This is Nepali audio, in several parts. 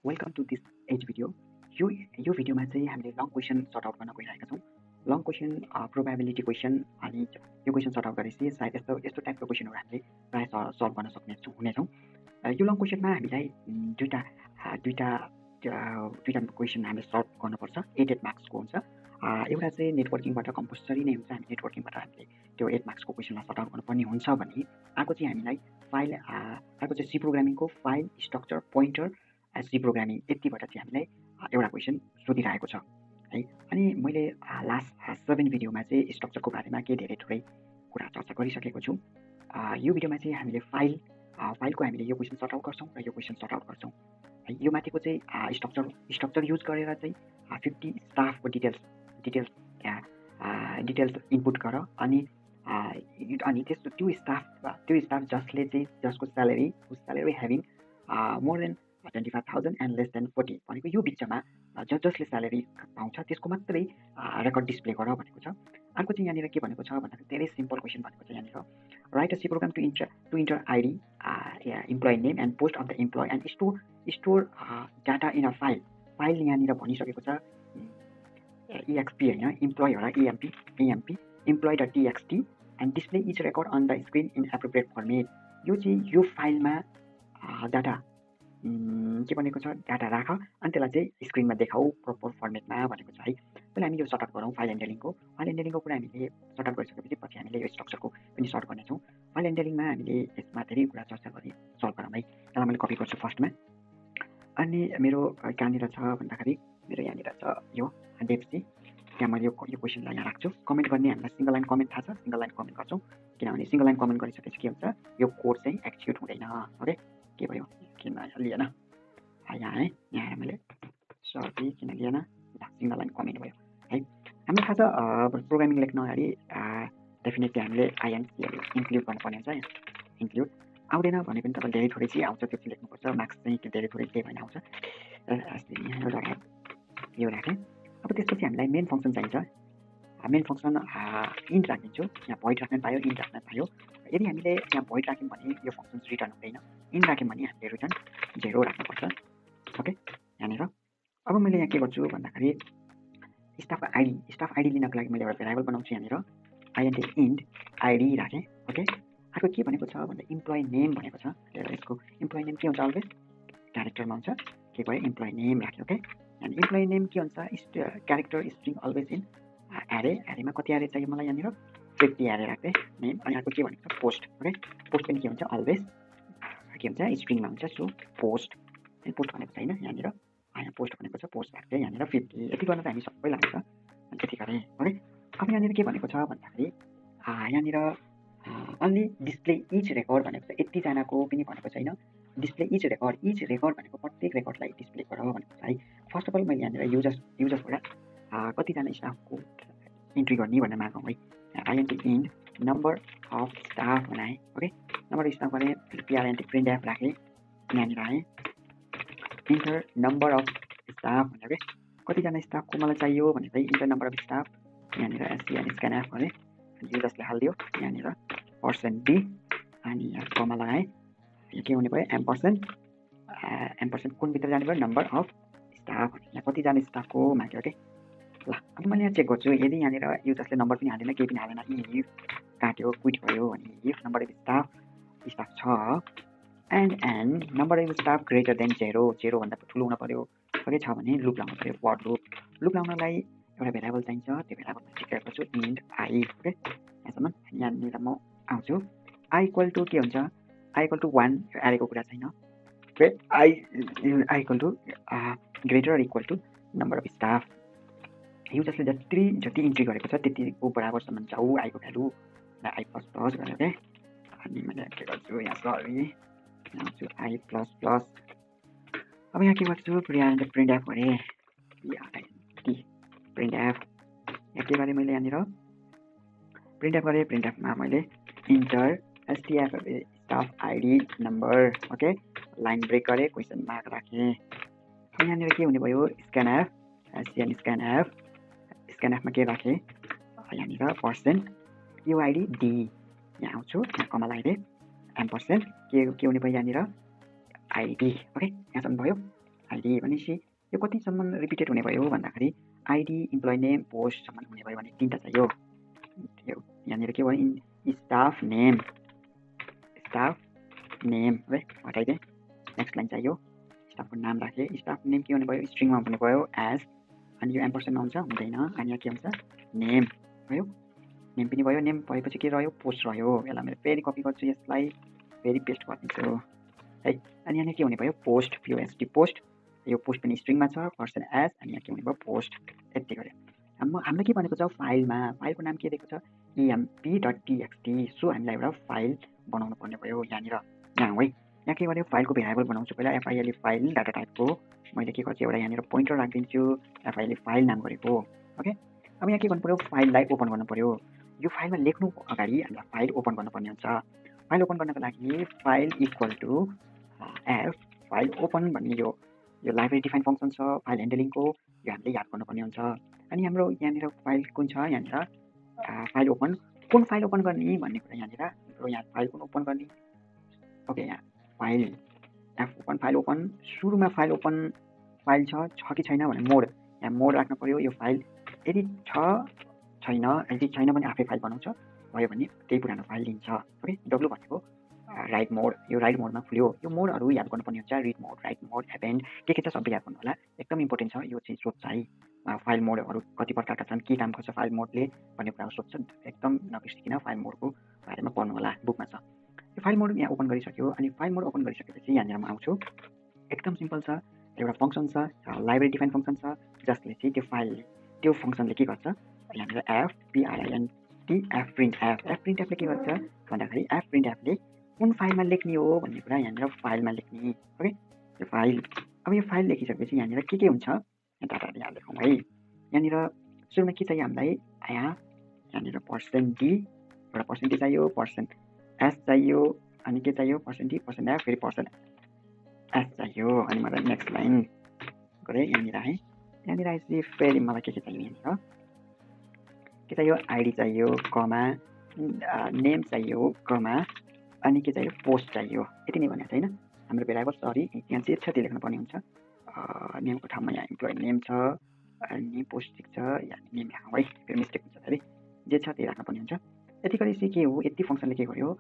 वेलकम टु दिस एज भिडियो। यो भिडियोमा चाहिँ हामीले लङ क्वेसन सर्ट आउट गर्न गइरहेका छौँ। लङ क्वेसन प्रोबेबिलिटी क्वेसन अनि यो क्वेसन सर्ट आउट गरेपछि सायद यस्तो टाइपको क्वेसनहरू हामीले प्रायः सल्भ गर्न हुनेछौँ। यो लङ क्वेसनमा हामीलाई दुईटा क्वेसन हामीले सल्भ गर्नुपर्छ। 8 मार्क्सको हुन्छ। एउटा चाहिँ नेटवर्किङबाट कम्पलसरी नै हुन्छ। हामी नेटवर्किङबाट हामीले त्यो 8 मार्क्सको क्वेसनलाई सर्ट आउट गर्नुपर्ने हुन्छ भने अर्को चाहिँ हामीलाई अर्को चाहिँ सी प्रोग्रामिङको file structure pointer C programming यतिबाट चाहिँ हामीलाई एउटा क्वेसन सोधिरहेको छ है। अनि मैले लास्ट 7 भिडियोमा चाहिँ स्ट्रक्चरको बारेमा केही धेरै थोरै कुरा चर्चा गरिसकेको छु। यो भिडियोमा चाहिँ हामीले फाइलको हामीले यो क्वेसन सर्ट आउट गर्छौँ र यो क्वेसन सर्ट आउट गर्छौँ है। यो माथिको चाहिँ स्ट्रक्चर युज गरेर चाहिँ 50 स्टाफको डिटेल्स इनपुट गर अनि त्यो स्टाफ जसको salary having more than 25,000 and less than 40 भनेको यो बिचमा जसले स्यालेरी पाउँछ त्यसको मात्रै रेकर्ड डिस्प्ले गर भनेको छ। अर्को चाहिँ यहाँनिर के भनेको छ भन्दाखेरि धेरै सिम्पल क्वेसन भनेको छ। यहाँनिर write a C program to enter ID employee name and post of the employee and store data in a file यहाँनिर भनिसकेको छ EXP होइन, इम्प्लोइ होला EMP employee dot TXT and display each record on the screen in appropriate format. यो चाहिँ यो फाइलमा डाटा के भनेको छ, डाटा राख अनि त्यसलाई चाहिँ स्क्रिनमा देखाऊ प्रोपर फर्मेटमा भनेको छ है। पहिला हामी यो सर्ट आउट गरौँ। फाइल ह्यान्डलिङको कुरा हामीले सर्ट आउट गरिसकेपछि पछि हामीले यो स्ट्रक्चरको पनि सर्ट गर्नेछौँ। फाइल ह्यान्डलिङमा हामीले यसमा धेरै कुरा चर्चा गरी सल्भ गरौँ है। त्यसलाई मैले कपी गर्छु फर्स्टमा। अनि मेरो कहाँनिर छ भन्दाखेरि मेरो यहाँनिर छ यो डेप्सी। त्यहाँ मैले यो क्वेसनलाई यहाँ राख्छु। कमेन्ट गर्ने हामीलाई सिङ्गल लाइन कमेन्ट थाहा छ, सिङ्गल लाइन कमेन्ट गर्छौँ किनभने सिङ्गल लाइन कमेन्ट गरिसकेपछि के हुन्छ, यो कोड चाहिँ एक्जिक्युट हुँदैन। ओके, के भयो किन लिएन यहाँ है, यहाँ मैले सरी किन लिएन, सिङ्गल लाइन कमेन्ट भयो है। हामीलाई थाहा छ प्रोग्रामिङ लेख्न अगाडि डेफिनेटली हामीले INCहरू इन्क्लुड गर्नुपर्ने हुन्छ। यहाँ इन्क्लुड आउँदैन भने पनि तपाईँ धेरै थोरै चाहिँ आउँछ, त्यो चाहिँ लेख्नुपर्छ। मार्क्स चाहिँ धेरै थोरै केही भएन आउँछ। यो राखेँ। अब त्यसपछि हामीलाई मेन फङ्सन चाहिन्छ। मेन फङ्सन इन्ट राखिदिन्छु। यहाँ भोइड राख्न पायो, इन्ट राख्न पायो। यदि हामीले यहाँ भोइड राख्यौँ भने यो फङ्सन रिटर्न हुँदैन। इन्ट राख्यौँ भने हामीले रिटर्न 0 राख्नुपर्छ। ओके, यहाँनिर अब मैले यहाँ के गर्छु भन्दाखेरि स्टाफ आइडी लिनको लागि मैले एउटा भेरिएबल बनाउँछु। यहाँनिर इन्ट आइडी राखेँ। ओके, अर्को के भनेको छ भन्दा इम्प्लोइ नेम भनेको छ। यसको इम्प्लोइ नेम के हुन्छ, अलवेज क्यारेक्टरमा हुन्छ। के भयो, इम्प्लोइ नेम राख्यो। ओके, अनि इम्प्लोइ नेम के हुन्छ, क्यारेक्टर स्ट्रिङ अलवेज इन एरेमा कति एरे चाहियो मलाई, यहाँनिर 50 एरे राख्दै नेम। अनि अर्को के भनेको छ पोस्ट। ओके, पोस्ट पनि के हुन्छ, अलवेज के हुन्छ, स्ट्रिङमा हुन्छ। सो पोस्ट भनेको छैन यहाँनिर, यहाँ पोस्ट भनेको छ। पोस्ट राख्दै यहाँनिर 50 यति गर्न त हामी सबै लाग्छ अनि त्यति गरेँ। ओके, अब यहाँनिर के भनेको छ भन्दाखेरि यहाँनिर अन्ली डिस्प्ले इच रेकर्ड भनेको छ। यतिजनाको पनि भनेको छैन, डिस्प्ले इच रेकर्ड भनेको प्रत्येक रेकर्डलाई डिस्प्ले गर भनेको छ है। फर्स्ट अफ अल मैले यहाँनिर युजर्सबाट कतिजना स्टाफको इन्ट्री गर्ने भनेर मागौँ है। इन्ट नम्बर अफ स्टाफ बनाएँ। ओके, नम्बर अफ स्टाफ भने प्रिन्ट एफ राखेँ। यहाँनिर आएँ इन्टर नम्बर अफ स्टाफ भनेर कतिजना स्टाफको मलाई चाहियो भने चाहिँ इन्टर नम्बर अफ स्टाफ यहाँनिर स्क्यान एफ गरेँ। युजर्सले हालिदियो यहाँनिर %d अनि यहाँ कमा लगाएँ। यो के हुने भयो, एम्परसेन्ट कुनभित्र जाने भयो, नम्बर अफ स्टाफ। यहाँ कतिजना स्टाफको माग्यो। ओके, ल अब मैले यहाँ चेक गर्छु। यदि यहाँनिर युजर्सले नम्बर पनि हालेन, केही पनि हालेन, इफ काट्यो क्विट भयो भने इफ नम्बर अफ स्टाफ छ and number of staff greater than 0 भन्दा ठुलो हुन पर्यो। ओके, छ भने लुप लाउनु पर्यो, फर लुप लाउनलाई एउटा भेरिएबल चाहिन्छ। त्यो भेरिएबलमा डिक्लेयर गर्छु इन्ट आई। ओके, यहाँसम्म। यहाँनिर म आउँछु आई इक्वल टु के हुन्छ, आई इक्वल टु 1 एरेको कुरा छैन। I equal to greater equal to number of staff. युजर्सले जति इन्ट्री गरेको छ त्यतिको बराबरसम्म जाऊ आईको भ्यालु आई प्लस गरेर। ओके, अनि मैले के गर्छु यहाँ सरी आउँछु आई प्लस। अब यहाँ के गर्छु, प्रिन्ट एफ गरेँ। प्रिन्ट एफ के गरेँ मैले, यहाँनिर प्रिन्ट एफ गरेँ। प्रिन्ट एफमा मैले enter STF staff ID number. Okay, line break गरेँ, क्वेसन मार्क राखेँ। अब यहाँनिर के हुने भयो, स्क्यान एफमा के राखेँ, यहाँनिर %UID D। यहाँ आउँछु, यहाँ कमा लगाइदिएँ, एम्परसेन्ट के हुने भयो, यहाँनिर आइडी। ओके, यहाँसम्म भयो। आइडी भनेपछि यो कतिसम्म रिपिटेड हुने भयो भन्दाखेरि आइडी इम्प्लोइ नेम पोस्टसम्म हुने भयो भने 3टा चाहियो यहाँनिर के भयो स्टाफ नेम है हटाइदिएँ नेक्स्ट लाइन चाहियो स्टाफको नाम राखेँ स्टाफ नेम के हुने भयो स्ट्रिङमा हुने भयो एज अनि यो एम्परसेन्टमा हुन्छ हुँदैन अनि यहाँ के हुन्छ नेम भयो नेम पनि भयो नेम भएपछि के रह्यो पोस्ट रह्यो यसलाई मैले फेरि कपी गर्छु यसलाई फेरि पेस्ट गरिदिन्छु है अनि यहाँ के हुने भयो पोस्ट POST पोस्ट यो पोस्ट पनि स्ट्रिङमा छ पर्सन एज अनि यहाँ के हुने भयो पोस्ट यति गऱ्यो हामीले के भनेको छ फाइलको नाम के दिएको छ emp.txt सो हामीलाई एउटा फाइल बनाउनु पर्ने भयो यहाँनिर यहाँ है यहाँ के गर्यो फाइलको भेरिएबल बनाउँछु पहिला FILE फाइल डाटा टाइपको मैले के गर्छु एउटा यहाँनिर पोइन्टर राखिदिन्छु FILE फाइल नाम गरेको ओके अब यहाँ के गर्नु पर्यो फाइललाई ओपन गर्नु पर्यो यो फाइलमा लेख्नु अगाडि हामीलाई फाइल ओपन गर्नुपर्ने हुन्छ फाइल ओपन गर्नको लागि file equal to f file open भन्ने यो लाइब्रेरी डिफाइन फङ्सन छ फाइल ह्यान्डलिङको यो हामीले याद गर्नुपर्ने हुन्छ अनि हाम्रो यहाँनिर फाइल कुन छ यहाँनिर फाइल ओपन कुन फाइल ओपन गर्ने भन्ने कुरा यहाँनिर यहाँ फाइल कुन ओपन गर्ने ओके यहाँ file F open file open सुरुमा फाइल ओपन फाइल छ कि छैन भने मोड यहाँ मोड राख्नु पर्यो यो फाइल यदि छैन भने आफै फाइल बनाउँछ भयो भने त्यही पुरानो फाइल लिन्छ ओके डब्लु भनेको राइट मोड यो राइट मोडमा खुल्यो यो मोडहरू याद गर्नुपर्ने हुन्छ रिड मोड राइट मोड एपेन्ड के छ सबै याद गर्नु होला एकदम इम्पोर्टेन्ट छ यो चाहिँ सोध्छ है फाइल मोडहरू कति प्रकारका छन् के काम गर्छ फाइल मोडले भन्ने कुरा सोध्छ एकदम नबिर्सिकिन फाइल मोडको बारेमा पढ्नु होला बुकमा छ यो फाइल मोड यहाँ ओपन गरिसक्यो अनि फाइल मोड ओपन गरिसकेपछि यहाँनिर म आउँछु एकदम सिम्पल छ एउटा फङ्सन छ लाइब्रेरी डिफाइन फङ्सन छ जसले चाहिँ त्यो फङ्सनले के गर्छ यहाँनिर एफ प्रिन्ट एफले के गर्छ भन्दाखेरि एफ प्रिन्ट एफले कुन फाइलमा लेख्ने हो भन्ने कुरा यहाँनिर फाइलमा लेख्ने ओके यो फाइल अब यो फाइल लेखिसकेपछि यहाँनिर के हुन्छ डाटाहरू यहाँ लेखौँ है यहाँनिर सुरुमा के चाहियो हामीलाई यहाँनिर %d एउटा % चाहियो %s चाहियो अनि के चाहियो %d %f फेरि %s चाहियो अनि मलाई नेक्स्ट लाइन गरेँ यहाँनिर है यहाँनिर आएपछि फेरि मलाई के चाहियो यहाँनिर के चाहियो आइडी चाहियो कमा नेम चाहियो कमा अनि के चाहियो पोस्ट चाहियो यति नै भनेको छैन हाम्रो भेरिएबल सरी यहाँ जे छ त्यो लेख्नुपर्ने हुन्छ नेमको ठाउँमा यहाँ इम्प्लोइ नेम छ अनि पोस्ट छ यहाँ नेम लेखौँ है फेरि मिस्टेक हुन्छ फेरि जे छ त्यो राख्नुपर्ने हुन्छ यति गरेपछि के हो यति फङ्सनले के गर्यो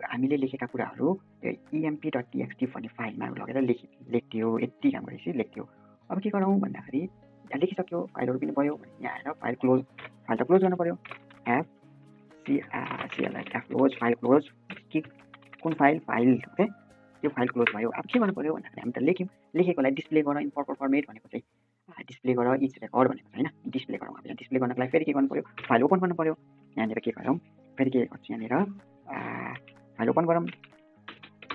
हामीले लेखेका कुराहरू emp.txt भन्ने फाइलमा लगेर लेख्थ्यो यति काम गरेपछि लेख्थ्यो अब के गरौँ भन्दाखेरि यहाँ लेखिसक्यो फाइलहरू पनि भयो यहाँ आएर फाइल त क्लोज गर्नु पर्यो एफ क्लोज फाइल क्लोज कि कुन फाइल ओके त्यो फाइल क्लोज भयो अब के गर्नु पर्यो भन्दाखेरि हामी त लेखेकोलाई डिस्प्ले गर इन प्रपर फर्मेट भनेको चाहिँ डिस्प्ले गर इच रेकर्ड भनेको होइन डिस्प्ले गरौँ अब यहाँ डिस्प्ले गर्नको लागि फेरि के गर्नु पर्यो फाइल ओपन गर्नु पर्यो यहाँनिर के गरौँ फेरि के गर्छु यहाँनिर फाइल ओपन गरौँ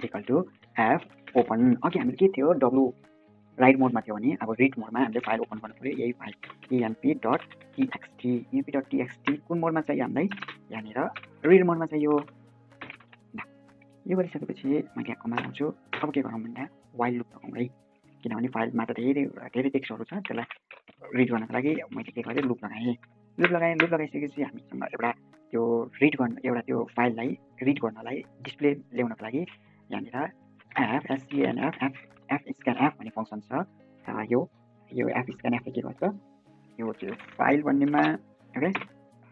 इक्वल टु एफ ओपन अघि हामीले के थियो डब्लु राइट मोडमा थियो भने अब रिड मोडमा हामीले फाइल ओपन गर्नु पर्यो यही फाइल emp.txt कुन मोडमा चाहियो हामीलाई यहाँनिर रिड मोडमा चाहियो यो गरिसकेपछि मैले यहाँ कमाल आउँछु अब के गरौँ भन्दा वाइल लुप लगाउँ है किनभने फाइलमा त धेरै टेक्स्टहरू छ त्यसलाई रिड गर्नको लागि मैले के गरेँ लुप लगाइसकेपछि हामीसँग एउटा त्यो रिड गर्न एउटा त्यो फाइललाई रिड गर्नलाई डिस्प्ले ल्याउनको लागि यहाँनिर fscanf भन्ने फङ्सन छ यो fscanfले के गर्छ यो त्यो फाइल भन्नेमा ओके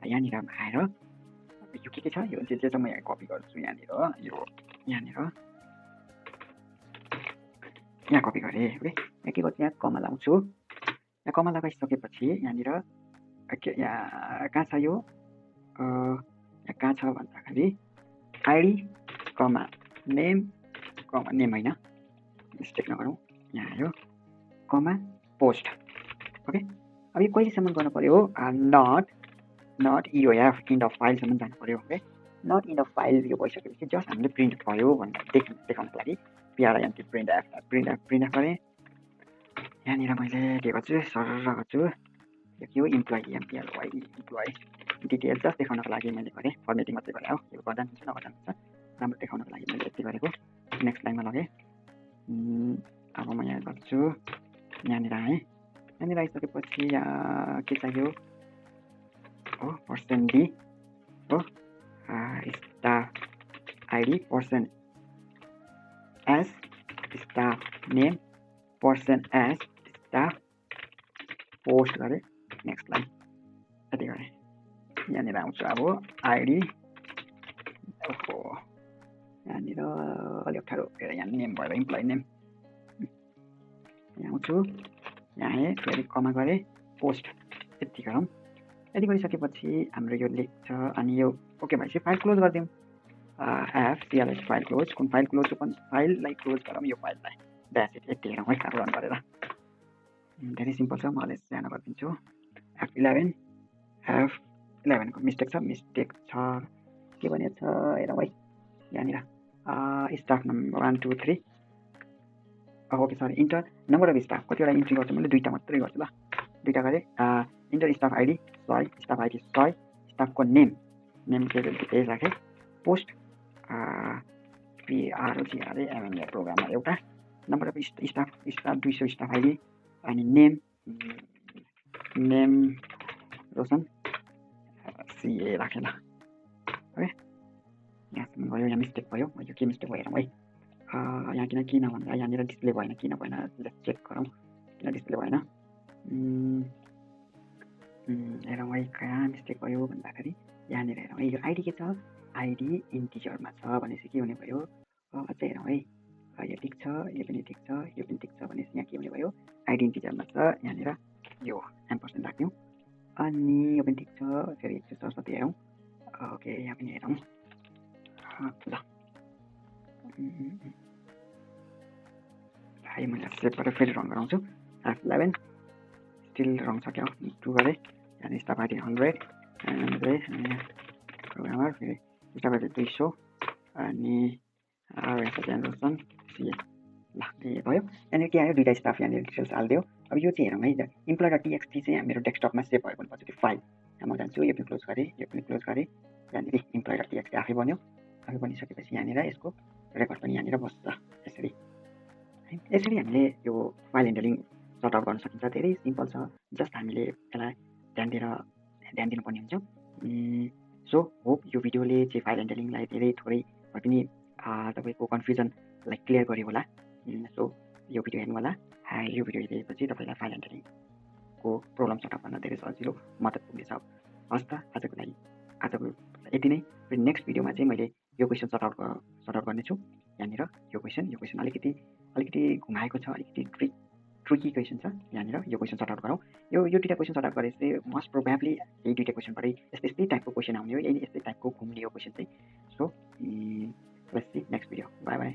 यहाँनिर आएर यो के छ यो जे चाहिँ म यहाँ कपी गर्छु यहाँनिर यहाँ कपी गरेँ ओके यहाँ के गर्छु यहाँ कमा लाउँछु यहाँ कमा लगाइसकेपछि यहाँनिर कहाँ छ यो यहाँ कहाँ छ भन्दाखेरि आइडी कमा नेम होइन मिस्टेक नगरौँ यहाँ आयो कमा पोस्ट ओके अब यो कहिलेसम्म गर्नु पर्यो नट EOF इन्ड अफ फाइलसम्म जानु पर्यो okay not end of file यो भइसकेपछि जस्ट हामीले प्रिन्ट भयो भनेर देखाउनको लागि PRINT प्रिन्ट एफ गरेँ यहाँनिर मैले के गर्छु सरर गर्छु यो के हो इम्प्लोइ इम्प्लोइ डिटेल्स जस्ट देखाउनको लागि मैले गरेँ फर्मेटिङ मात्रै गरेँ हो यो गर्दा हुन्छ नगर्दा हुन्छ राम्रो देखाउनको लागि मैले यति गरेको नेक्स्ट लाइनमा लगेँ अब म यहाँ गर्छु यहाँनिर आएँ यहाँनिर आइसकेपछि के चाहियो हो %d हो staff ID %s staff name percent s staff post गरेँ नेक्स्ट लाइन यति गरेँ यहाँनिर आउँछु अब आइडी यहाँनिर अलिक अप्ठ्यारो यहाँ नेम भएर इम्प्लोइ नेम यहाँ आउँछु यहाँ फेरि कमा गरेँ पोस्ट यति गरौँ यति गरिसकेपछि हाम्रो यो लेख्छ अनि यो ओके भएपछि फाइल क्लोज गरिदिउँ एफसिएलएस फाइल क्लोज कुन फाइल क्लोज फाइललाई क्लोज गरौँ यो फाइललाई द्याट्स इट यति हेरौँ है साह्रो रन गरेर धेरै सिम्पल छ म अलिक सानो गरिदिन्छु F11को मिस्टेक छ के भनेको छ हेरौँ है यहाँनिर staff number 1 2 3 okay sorry enter number of staff कतिवटा इन्ट्री गर्छु मैले दुईवटा मात्रै गर्छु ल दुईवटा गरेँ enter staff ID 100 staff ID 100 स्टाफको नेम के राखेँ पोस्ट PROGRAMNA प्रोग्रामर एउटा number of staff 200 staff ID अनि नेम रोशन CA राखेँ ल है यहाँसम्म भयो यहाँ मिस्टेक भयो यो के मिस्टेक भयो हेरौँ है यहाँ किन भन्दा यहाँनिर डिस्प्ले भएन किन भएन लेट्स चेक गरौँ किन डिस्प्ले भएन हेरौँ है कहाँ मिस्टेक भयो भन्दाखेरि यहाँनिर हेरौँ है यो आइडी के छ आइडी इन्टिजरमा छ भनेपछि के हुने भयो अझै हेरौँ है यो ठिक छ यो पनि ठिक छ यो पनि ठिक छ भनेपछि यहाँ के हुने भयो आइडी इन्टिजरमा छ यहाँनिर यो एम्परसेन्ट राख्यौँ अनि यो पनि ठिक छ फेरि एकचोटि सरस्वती हेरौँ ओके यहाँ पनि हेरौँ ल है मैले सेभ गरेर फेरि रन गराउँछु F11 स्टिल रङ छ क्या 2 गरेँ यहाँ स्टाफ आइडी 100 प्रोग्रामर फेरि स्टाफ आइडी 200 अनि रोशन CA ल यो भयो यहाँनिर के आयो दुईवटा स्टाफ यहाँनिर डिटेल्स हालिदियो अब यो चाहिँ हेरौँ है employee.txt चाहिँ मेरो डेस्कटपमा सेभ भएको हुनुपर्छ त्यो फाइल म जान्छु यो पनि क्लोज गरेँ यहाँनिर employee.txt आफै बनिसकेपछि यहाँनिर यसको रेकर्ड पनि यहाँनिर बस्छ यसरी हामीले यो फाइल ह्यान्डलिङ सर्ट आउट गर्न सकिन्छ धेरै सिम्पल छ जस्ट हामीले यसलाई ध्यान दिनुपर्ने हुन्छ सो होप यो भिडियोले चाहिँ फाइल ह्यान्डलिङलाई धेरै थोरै भए पनि तपाईँको कन्फ्युजनलाई क्लियर गर्यो होला सो यो भिडियो हेर्नु होला यो भिडियो हेरेपछि तपाईँलाई फाइल ह्यान्डलिङको प्रब्लम सर्ट आउट गर्न धेरै सजिलो मद्दत पुग्नेछ हस् त आजको यति नै फेरि नेक्स्ट भिडियोमा चाहिँ मैले यो क्वेसन सर्ट आउट गर्नेछु यहाँनिर यो क्वेसन अलिकति घुमाएको छ अलिकति ट्रिकी क्वेसन छ यहाँनिर यो क्वेसन सर्ट आउट गरौँ यो दुईवटा क्वेसन सर्ट आउट गरेपछि मोस्ट प्रोबेबली यही दुईवटा क्वेसनबाटै यस्तै टाइपको क्वेसन आउने हो यस्तै टाइपको घुम्ने हो क्वेसन चाहिँ so let's see next video by